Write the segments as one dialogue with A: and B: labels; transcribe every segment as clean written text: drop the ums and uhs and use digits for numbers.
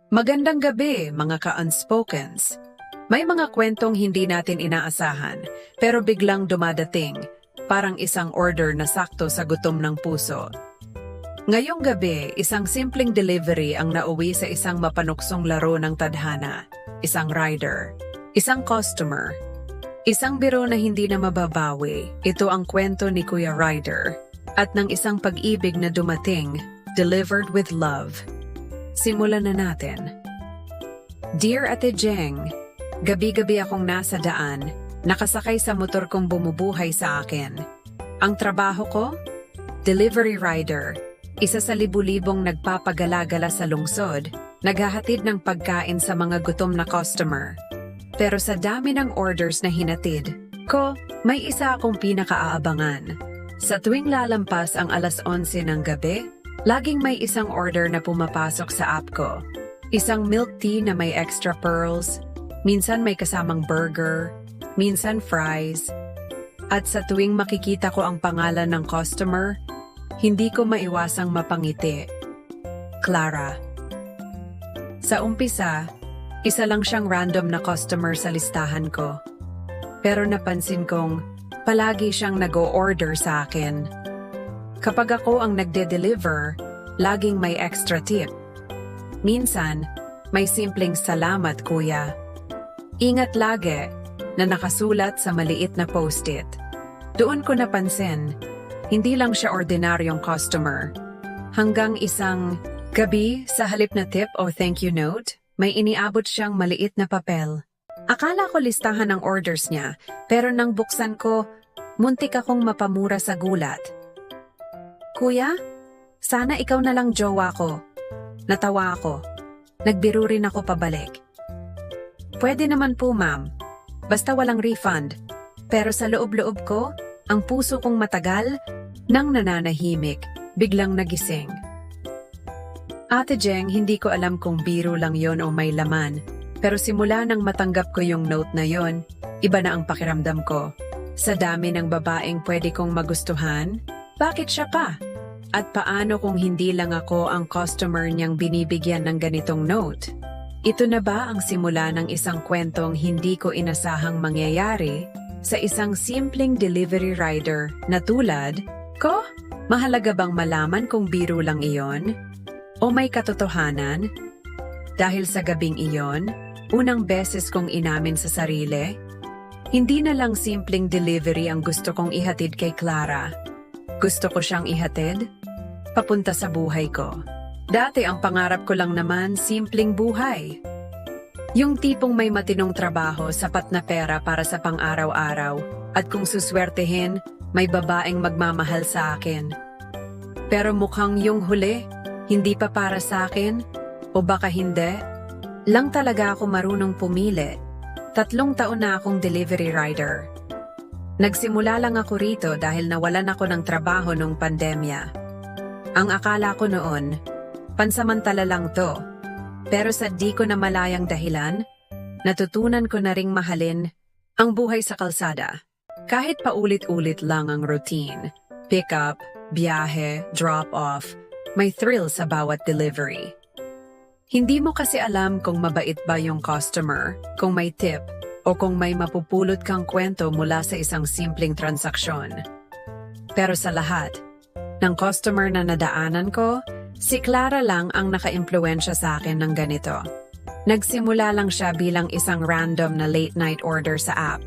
A: Magandang gabi, mga ka-unspokens. May mga kwentong hindi natin inaasahan, pero biglang dumadating, parang isang order na sakto sa gutom ng puso. Ngayong gabi, isang simpleng delivery ang nauwi sa isang mapanuksong laro ng tadhana, isang rider, isang customer, isang biro na hindi na mababawi. Ito ang kwento ni Kuya Rider, at ng isang pag-ibig na dumating, delivered with love. Simulan na natin. Dear Ate Jeng, gabi-gabi akong nasa daan, nakasakay sa motor kong bumubuhay sa akin. Ang trabaho ko? Delivery rider, isa sa libu-libong nagpapagala-gala sa lungsod, naghahatid ng pagkain sa mga gutom na customer. Pero sa dami ng orders na hinatid ko, may isa akong pinakaaabangan. Sa tuwing lalampas ang alas 11 ng gabi, laging may isang order na pumapasok sa app ko. Isang milk tea na may extra pearls, minsan may kasamang burger, minsan fries. At sa tuwing makikita ko ang pangalan ng customer, hindi ko maiwasang mapangiti. Clara. Sa umpisa, isa lang siyang random na customer sa listahan ko. Pero napansin kong palagi siyang nag-o-order sa akin. Kapag ako ang nagde-deliver, laging may extra tip. Minsan, may simpleng salamat kuya. Ingat lagi na nakasulat sa maliit na post-it. Doon ko napansin, hindi lang siya ordinaryong customer. Hanggang isang gabi sa halip na tip o thank you note, may iniabot siyang maliit na papel. Akala ko listahan ng orders niya, pero nang buksan ko, muntik akong mapamura sa gulat. Kuya, sana ikaw na lang jowa ko. Natawa ako. Nagbiro rin ako pabalik. Pwede naman po ma'am. Basta walang refund. Pero sa loob-loob ko, ang puso kong matagal, nang nananahimik, biglang nagising. Ate Jeng, hindi ko alam kung biro lang yon o may laman. Pero simula nang matanggap ko yung note na yon, iba na ang pakiramdam ko. Sa dami ng babaeng pwede kong magustuhan, bakit siya pa? At paano kung hindi lang ako ang customer niyang binibigyan ng ganitong note? Ito na ba ang simula ng isang kwentong hindi ko inasahang mangyayari sa isang simpleng delivery rider na tulad ko? Mahalaga bang malaman kung biro lang iyon? O may katotohanan? Dahil sa gabing iyon, unang beses kong inamin sa sarili, hindi na lang simpleng delivery ang gusto kong ihatid kay Clara. Gusto ko siyang ihatid papunta sa buhay ko. Dati ang pangarap ko lang naman simpleng buhay. Yung tipong may matinong trabaho, sapat na pera para sa pang-araw-araw, at kung suswertehin, may babaeng magmamahal sa akin. Pero mukhang yung huli, hindi pa para sa akin, o baka hindi, lang talaga ako marunong pumili. 3 taon na akong delivery rider. Nagsimula lang ako rito dahil nawalan ako ng trabaho nung pandemya. Ang akala ko noon, pansamantala lang to. Pero sa di ko na malayang dahilan, natutunan ko na ring mahalin ang buhay sa kalsada. Kahit paulit-ulit lang ang routine, pick up, biyahe, drop off, may thrill sa bawat delivery. Hindi mo kasi alam kung mabait ba yung customer, kung may tip, o kung may mapupulot kang kwento mula sa isang simpleng transaksyon. Pero sa lahat ng customer na nadaanan ko, si Clara lang ang naka-impluwensya sa akin ng ganito. Nagsimula lang siya bilang isang random na late-night order sa app.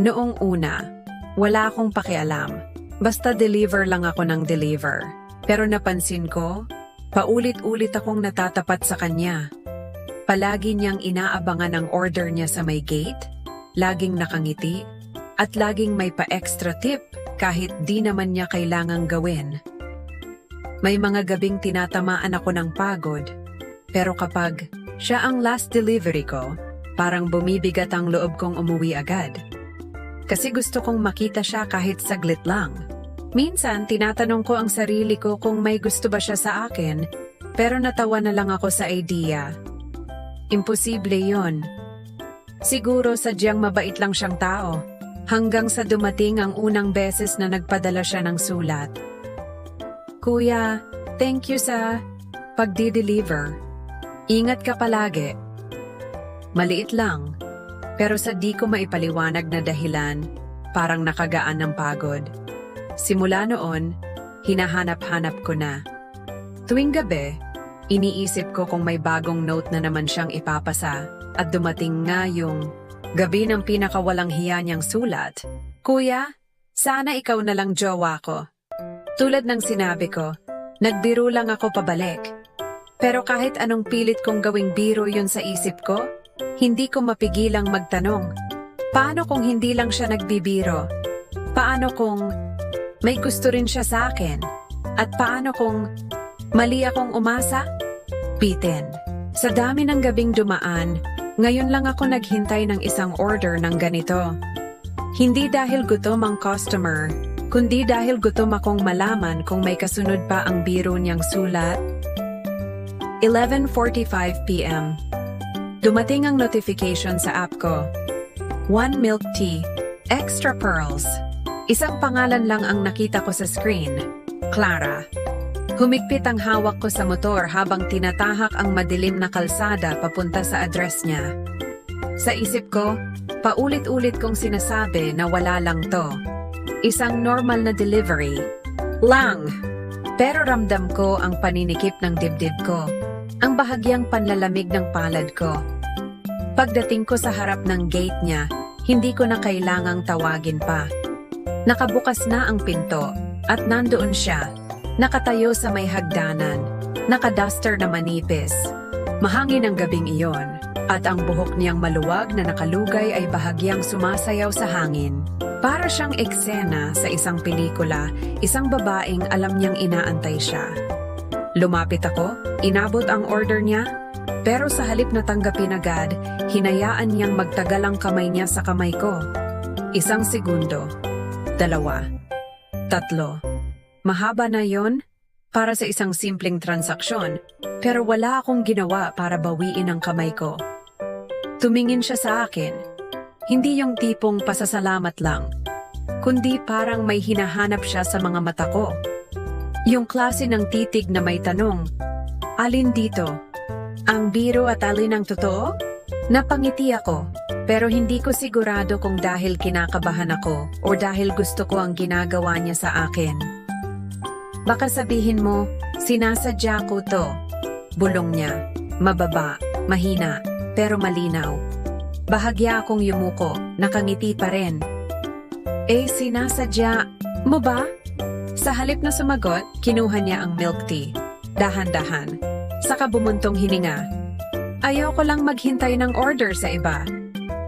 A: Noong una, wala akong pakialam. Basta deliver lang ako ng deliver. Pero napansin ko, paulit-ulit akong natatapat sa kanya. Palagi niyang inaabangan ang order niya sa may gate, laging nakangiti, at laging may pa-extra tip kahit di naman niya kailangang gawin. May mga gabing tinatamaan ako ng pagod, pero kapag siya ang last delivery ko, parang bumibigat ang loob kong umuwi agad. Kasi gusto kong makita siya kahit saglit lang. Minsan, tinatanong ko ang sarili ko kung may gusto ba siya sa akin, pero natawa na lang ako sa idea. Imposible yon. Siguro sadyang mabait lang siyang tao, hanggang sa dumating ang unang beses na nagpadala siya ng sulat. Kuya, thank you sa pagdi-deliver. Ingat ka palagi. Maliit lang, pero sa di ko maipaliwanag na dahilan, parang nakagaan ng pagod. Simula noon, hinahanap-hanap ko na. Tuwing gabi, iniisip ko kung may bagong note na naman siyang ipapasa at dumating nga yung gabi ng pinakawalang hiya niyang sulat. Kuya, sana ikaw na lang jowa ko. Tulad ng sinabi ko, nagbiro lang ako pabalik. Pero kahit anong pilit kong gawing biro yun sa isip ko, hindi ko mapigilang magtanong. Paano kung hindi lang siya nagbibiro? Paano kung may gusto rin siya sa akin? At paano kung mali akong umasa? Bitin. Sa dami ng gabing dumaan, ngayon lang ako naghintay ng isang order ng ganito. Hindi dahil gutom ang customer, kundi dahil gutom akong malaman kung may kasunod pa ang biro niyang sulat. 11:45 p.m. Dumating ang notification sa app ko. 1 milk tea, extra pearls. Isang pangalan lang ang nakita ko sa screen. Clara. Humigpit ang hawak ko sa motor habang tinatahak ang madilim na kalsada papunta sa address niya. Sa isip ko, paulit-ulit kong sinasabi na wala lang to. Isang normal na delivery. Lang! Pero ramdam ko ang paninikip ng dibdib ko. Ang bahagyang panlalamig ng palad ko. Pagdating ko sa harap ng gate niya, hindi ko na kailangang tawagin pa. Nakabukas na ang pinto at nandoon siya, nakatayo sa may hagdanan, nakaduster na manipis. Mahangin ang gabing iyon at ang buhok niyang maluwag na nakalugay ay bahagyang sumasayaw sa hangin. Para siyang eksena sa isang pelikula, isang babaeng alam niyang inaantay siya. Lumapit ako, inabot ang order niya, pero sa halip na tanggapin agad, hinayaan niyang magtagal ang kamay niya sa kamay ko. 1 segundo, 2, 3. Mahaba na yon para sa isang simpleng transaksyon, pero wala akong ginawa para bawiin ang kamay ko. Tumingin siya sa akin, hindi yung tipong pasasalamat lang, kundi parang may hinahanap siya sa mga mata ko. Yung klase ng titig na may tanong, alin dito? Ang biro at alin ang totoo? Napangiti ako, pero hindi ko sigurado kung dahil kinakabahan ako o dahil gusto ko ang ginagawa niya sa akin. Baka sabihin mo, sinasadya ko to. Bulong niya, mababa, mahina, pero malinaw. Bahagya akong yumuko, nakangiti pa rin. Sinasadya mo ba? Sa halip na sumagot, kinuha niya ang milk tea. Dahan-dahan. Saka bumuntong hininga. Ayoko lang maghintay ng order sa iba.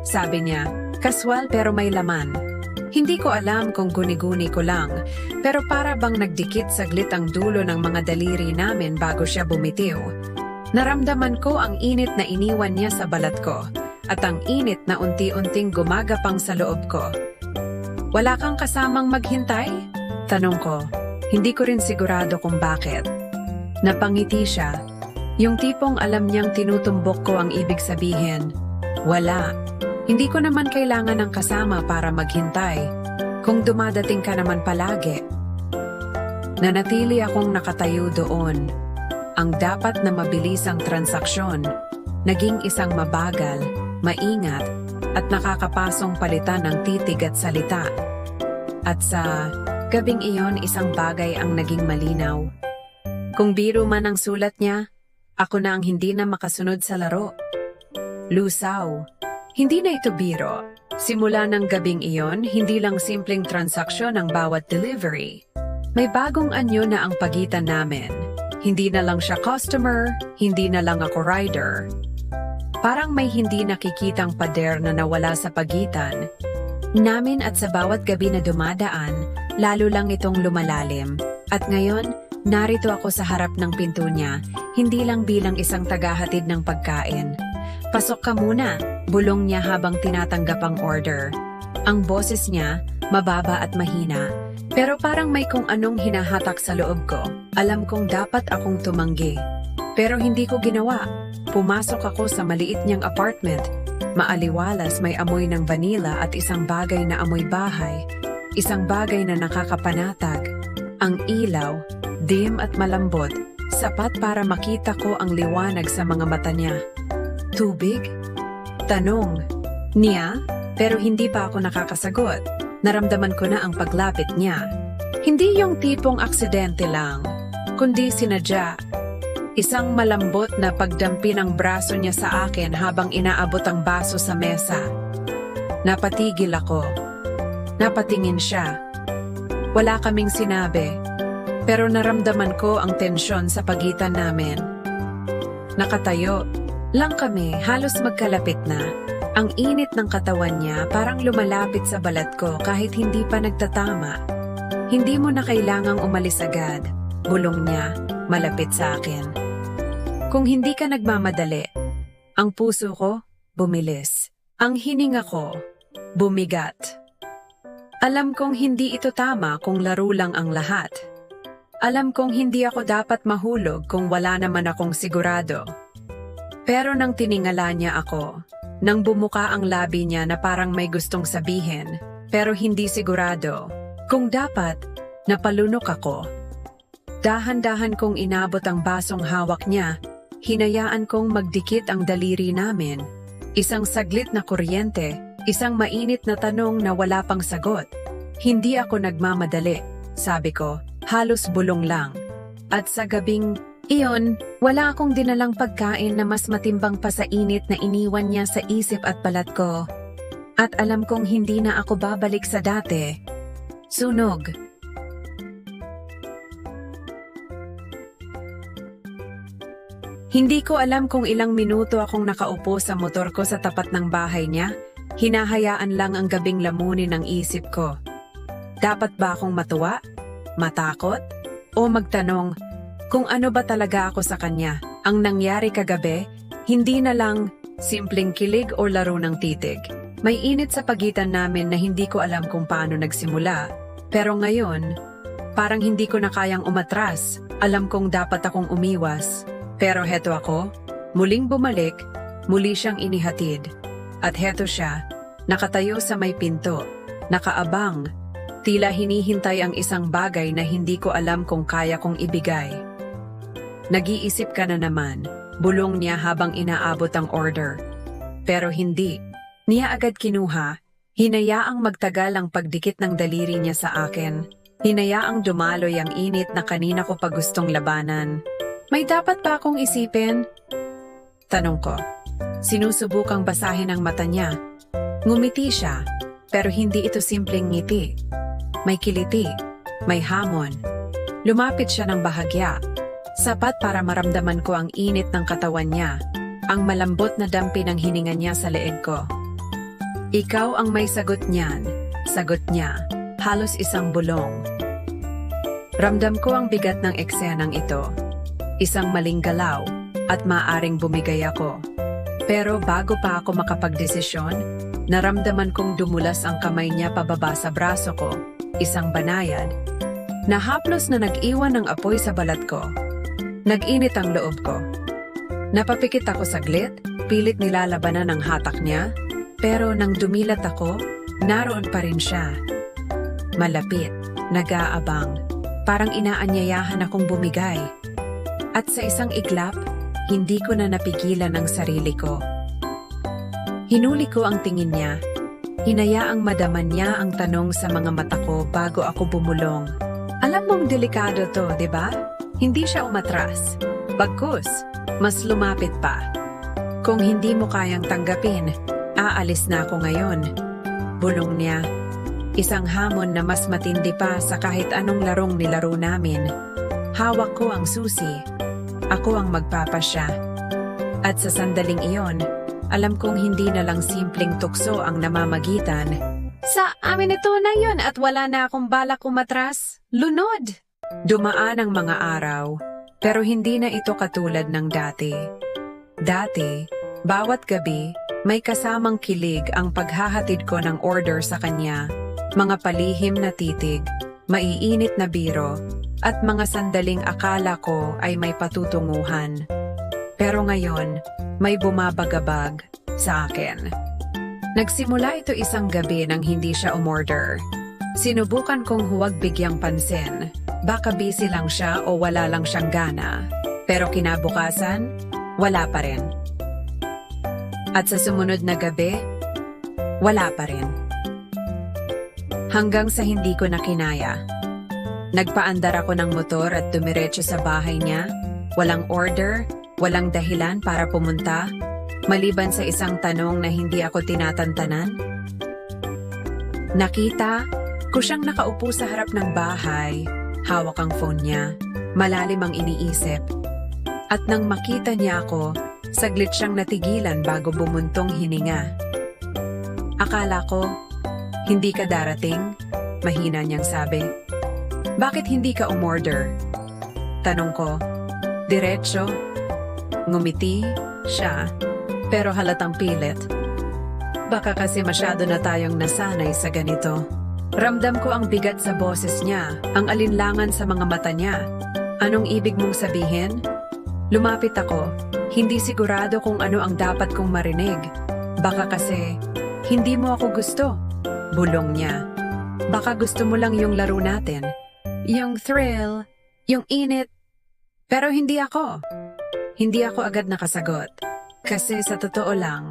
A: Sabi niya, kaswal pero may laman. Hindi ko alam kung guni-guni ko lang, pero para bang nagdikit saglit ang dulo ng mga daliri namin bago siya bumitiw. Naramdaman ko ang init na iniwan niya sa balat ko, at ang init na unti-unting gumagapang sa loob ko. Wala kang kasamang maghintay? Tanong ko, hindi ko rin sigurado kung bakit. Napangiti siya, yung tipong alam niyang tinutumbok ko ang ibig sabihin. Wala, hindi ko naman kailangan ng kasama para maghintay, kung dumadating ka naman palagi. Nanatili akong nakatayo doon. Ang dapat na mabilis ang transaksyon, naging isang mabagal, maingat, at nakakapasong palitan ng titig at salita. At sa gabing iyon, isang bagay ang naging malinaw. Kung biro man ang sulat niya, ako na ang hindi na makasunod sa laro. Lusaw. Hindi na ito biro. Simula ng gabing iyon, hindi lang simpleng transaksyon ang bawat delivery. May bagong anyo na ang pagitan namin. Hindi na lang siya customer, hindi na lang ako rider. Parang may hindi nakikitang pader na nawala sa pagitan namin at sa bawat gabi na dumadaan, lalo lang itong lumalalim. At ngayon, narito ako sa harap ng pinto niya, hindi lang bilang isang tagahatid ng pagkain. Pasok ka muna, bulong niya habang tinatanggap ang order. Ang boses niya, mababa at mahina, pero parang may kung anong hinahatak sa loob ko. Alam kong dapat akong tumanggi. Pero hindi ko ginawa. Pumasok ako sa maliit niyang apartment. Maaliwalas, may amoy ng vanilla at isang bagay na amoy bahay. Isang bagay na nakakapanatag. Ang ilaw, dim at malambot, sapat para makita ko ang liwanag sa mga mata niya. Tubig? Tanong niya, pero hindi pa ako nakakasagot. Naramdaman ko na ang paglapit niya. Hindi yung tipong aksidente lang, kundi sinadya. Isang malambot na pagdampi ng braso niya sa akin habang inaabot ang baso sa mesa. Napatigil ako. Napatingin siya. Wala kaming sinabi, pero naramdaman ko ang tensyon sa pagitan namin. Nakatayo lang kami, halos magkalapit na. Ang init ng katawan niya parang lumalapit sa balat ko kahit hindi pa nagtatama. Hindi mo na kailangang umalis agad, bulong niya, malapit sa akin. Kung hindi ka nagmamadali, ang puso ko, bumilis. Ang hininga ko, bumigat. Alam kong hindi ito tama kung laro lang ang lahat. Alam kong hindi ako dapat mahulog kung wala naman akong sigurado. Pero nang tiningala niya ako, nang bumuka ang labi niya na parang may gustong sabihin, pero hindi sigurado, kung dapat, napalunok ako. Dahan-dahan kong inabot ang basong hawak niya, hinayaan kong magdikit ang daliri namin. Isang saglit na kuryente, isang mainit na tanong na wala pang sagot. Hindi ako nagmamadali, sabi ko, halos bulong lang. At sa gabing iyon, wala akong dinalang pagkain na mas matimbang pa sa init na iniwan niya sa isip at balat ko. At alam kong hindi na ako babalik sa dati. Sunog. Hindi ko alam kung ilang minuto akong nakaupo sa motor ko sa tapat ng bahay niya. Hinahayaan lang ang gabing lamunin ng isip ko. Dapat ba akong matuwa? Matakot? O magtanong, kung ano ba talaga ako sa kanya? Ang nangyari kagabi, hindi na lang simpleng kilig o laro ng titig. May init sa pagitan namin na hindi ko alam kung paano nagsimula. Pero ngayon, parang hindi ko na kayang umatras. Alam kong dapat akong umiwas. Pero heto ako, muling bumalik, muli siyang inihatid. At heto siya, nakatayo sa may pinto, nakaabang, tila hinihintay ang isang bagay na hindi ko alam kung kaya kong ibigay. Nag-iisip ka na naman, bulong niya habang inaabot ang order. Pero hindi. Niya agad kinuha, hinayaang magtagal ang pagdikit ng daliri niya sa akin. Hinayaang dumaloy ang init na kanina ko pa gustong labanan. May dapat pa akong isipin? Tanong ko. Sinusubukang basahin ang mata niya. Ngumiti siya, pero hindi ito simpleng ngiti. May kiliti, may hamon. Lumapit siya ng bahagya. Sapat para maramdaman ko ang init ng katawan niya, ang malambot na dampi ng hininga niya sa leeg ko. Ikaw ang may sagot niyan, sagot niya, halos isang bulong. Ramdam ko ang bigat ng eksenang ito. Isang maling galaw, at maaring bumigay ako. Pero bago pa ako makapagdesisyon, naramdaman kong dumulas ang kamay niya pababa sa braso ko, isang banayad. Nahaplos na nag-iwan ng apoy sa balat ko. Nag-init ang loob ko. Napapikit ako saglit, pilit nilalabanan ang hatak niya, pero nang dumilat ako, naroon pa rin siya. Malapit, nag-aabang, parang inaanyayahan akong bumigay. At sa isang iglap, hindi ko na napigilan ang sarili ko. Hinuli ko ang tingin niya. Hinayaang madaman niya ang tanong sa mga mata ko bago ako bumulong. Alam mong delikado to, di ba? Hindi siya umatras. Bagkus, mas lumapit pa. Kung hindi mo kayang tanggapin, aalis na ako ngayon. Bulong niya. Isang hamon na mas matindi pa sa kahit anong larong nilaro namin. Hawak ko ang susi. Ako ang magpapasya. At sa sandaling iyon, alam kong hindi na lang simpleng tukso ang namamagitan. Sa amin ito na yun at wala na akong balak umatras. Lunod! Dumaan ang mga araw, pero hindi na ito katulad ng dati. Dati, bawat gabi, may kasamang kilig ang paghahatid ko ng order sa kanya, mga palihim na titig, maiinit na biro, at mga sandaling akala ko ay may patutunguhan. Pero ngayon, may bumabagabag sa akin. Nagsimula ito isang gabi nang hindi siya umorder. Sinubukan kong huwag bigyang pansin. Baka busy lang siya o wala lang siyang gana. Pero kinabukasan, wala pa rin. At sa sumunod na gabi, wala pa rin. Hanggang sa hindi ko na kinaya. Nagpaandar ako ng motor at dumiretso sa bahay niya. Walang order, walang dahilan para pumunta, maliban sa isang tanong na hindi ako tinatantanan. Nakita ko siyang nakaupo sa harap ng bahay, hawak ang phone niya, malalim ang iniisip. At nang makita niya ako, saglit siyang natigilan bago bumuntong hininga. Akala ko, hindi ka darating? Mahina niyang sabi. Bakit hindi ka umorder? Tanong ko. Diretso. Ngumiti siya, pero halatang pilit. Baka kasi masyado na tayong nasanay sa ganito. Ramdam ko ang bigat sa boses niya, ang alinlangan sa mga mata niya. Anong ibig mong sabihin? Lumapit ako, hindi sigurado kung ano ang dapat kong marinig. Baka kasi, hindi mo ako gusto. Bulong niya. Baka gusto mo lang yung laro natin. Yung thrill, yung init. Pero hindi ako. Hindi ako agad nakasagot. Kasi sa totoo lang,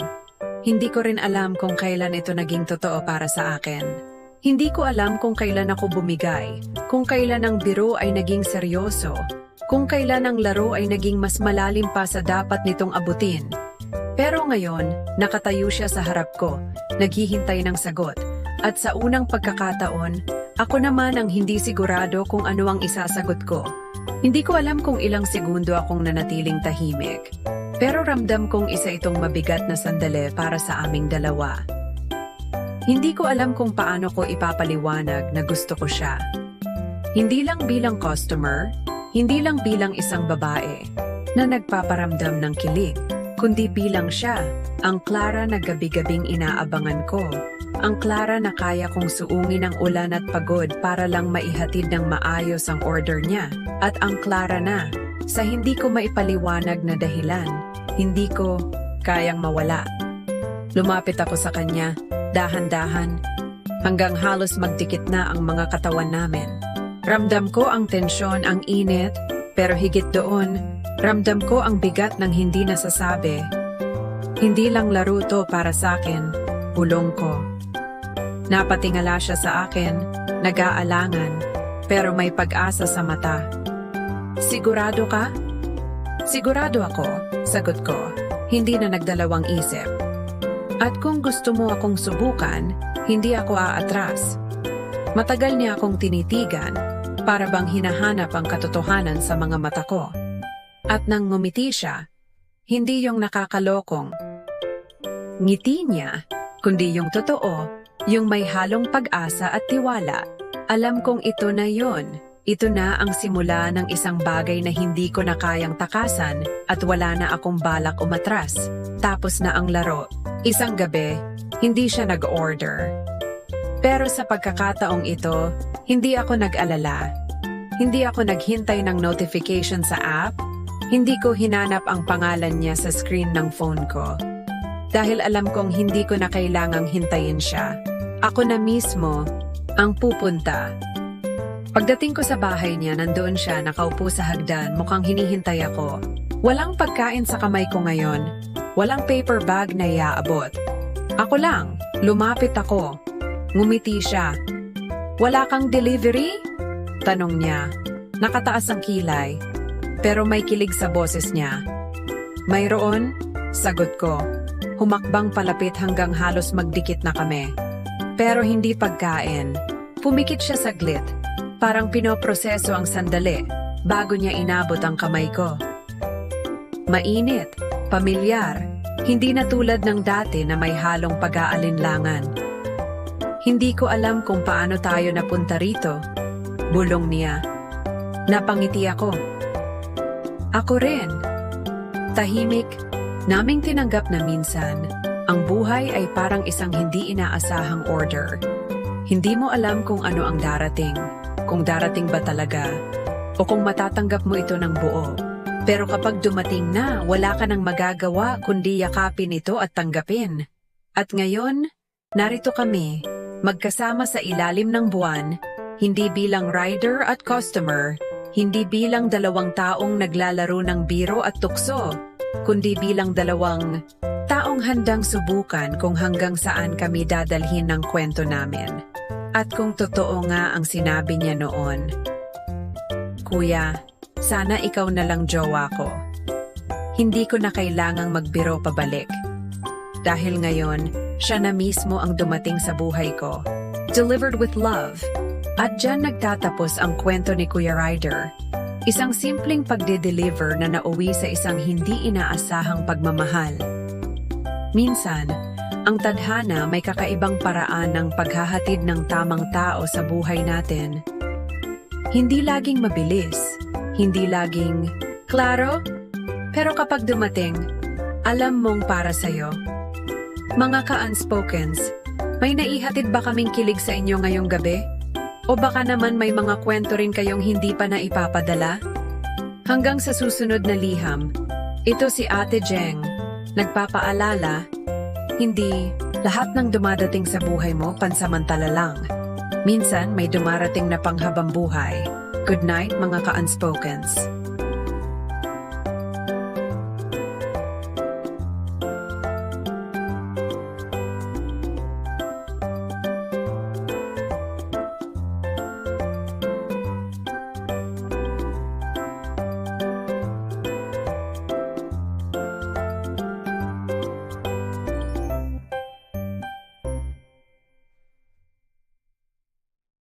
A: hindi ko rin alam kung kailan ito naging totoo para sa akin. Hindi ko alam kung kailan ako bumigay, kung kailan ang biro ay naging seryoso, kung kailan ang laro ay naging mas malalim pa sa dapat nitong abutin. Pero ngayon, nakatayo siya sa harap ko, naghihintay ng sagot. At sa unang pagkakataon, ako naman ang hindi sigurado kung ano ang isasagot ko. Hindi ko alam kung ilang segundo akong nanatiling tahimik. Pero ramdam kong isa itong mabigat na sandali para sa aming dalawa. Hindi ko alam kung paano ko ipapaliwanag na gusto ko siya. Hindi lang bilang customer, hindi lang bilang isang babae na nagpaparamdam ng kilig, kundi bilang siya, ang Clara na gabi-gabing inaabangan ko. Ang Clara na kaya kong suungin ang ulan at pagod para lang maihatid ng maayos ang order niya. At ang Clara na, sa hindi ko maipaliwanag na dahilan, hindi ko kayang mawala. Lumapit ako sa kanya, dahan-dahan, hanggang halos magdikit na ang mga katawan namin. Ramdam ko ang tensyon, ang init, pero higit doon, ramdam ko ang bigat ng hindi nasasabi. Hindi lang laro to para sa akin, bulong ko. Napatingala siya sa akin, nag-aalangan, pero may pag-asa sa mata. Sigurado ka? Sigurado ako, sagot ko, hindi na nagdalawang isip. At kung gusto mo akong subukan, hindi ako aatras. Matagal niya akong tinitigan, para bang hinahanap ang katotohanan sa mga mata ko. At nang ngumiti siya, hindi yung nakakalokong ngiti niya, kundi yung totoo, yung may halong pag-asa at tiwala. Alam kong ito na yon. Ito na ang simula ng isang bagay na hindi ko na kayang takasan at wala na akong balak umatras. Tapos na ang laro. Isang gabi, hindi siya nag-order. Pero sa pagkakataong ito, hindi ako nag-alala. Hindi ako naghintay ng notification sa app. Hindi ko hinanap ang pangalan niya sa screen ng phone ko. Dahil alam kong hindi ko na kailangang hintayin siya. Ako na mismo ang pupunta. Pagdating ko sa bahay niya, nandoon siya nakaupo sa hagdan, mukhang hinihintay ako. Walang pagkain sa kamay ko ngayon. Walang paper bag na iaabot. Ako lang, lumapit ako. Ngumiti siya. Wala kang delivery? Tanong niya. Nakataas ang kilay, pero may kilig sa boses niya. Mayroon? Sagot ko. Humakbang palapit hanggang halos magdikit na kami. Pero hindi pagkain. Pumikit siya saglit. Parang pinoproseso ang sandali bago niya inabot ang kamay ko. Mainit, pamilyar, hindi na tulad ng dati na may halong pag-aalinlangan. Hindi ko alam kung paano tayo napunta rito, bulong niya. Napangiti ako. Ako rin. Tahimik, naming tinanggap na minsan, ang buhay ay parang isang hindi inaasahang order. Hindi mo alam kung ano ang darating. Kung darating ba talaga, o kung matatanggap mo ito ng buo. Pero kapag dumating na, wala ka nang magagawa kundi yakapin ito at tanggapin. At ngayon, narito kami, magkasama sa ilalim ng buwan, hindi bilang rider at customer, Hindi bilang dalawang taong naglalaro ng biro at tukso, kundi bilang dalawang taong handang subukan kung hanggang saan kami dadalhin ng kwento namin. At kung totoo nga ang sinabi niya noon, Kuya, sana ikaw na lang jowa ko. Hindi ko na kailangang magbiro pabalik. Dahil ngayon, siya na mismo ang dumating sa buhay ko. Delivered with love. At dyan nagtatapos ang kwento ni Kuya Ryder. Isang simpleng pagde-deliver na nauwi sa isang hindi inaasahang pagmamahal. Minsan, ang tadhana may kakaibang paraan ng paghahatid ng tamang tao sa buhay natin. Hindi laging mabilis, hindi laging klaro, pero kapag dumating, alam mong para sa'yo. Mga ka-unspokens, may naihatid ba kaming kilig sa inyo ngayong gabi? O baka naman may mga kwento rin kayong hindi pa na ipapadala? Hanggang sa susunod na liham, ito si Ate Jeng, nagpapaalala, hindi lahat ng dumadating sa buhay mo pansamantala lang. Minsan may dumarating na panghabang buhay. Good night mga ka-unspokens.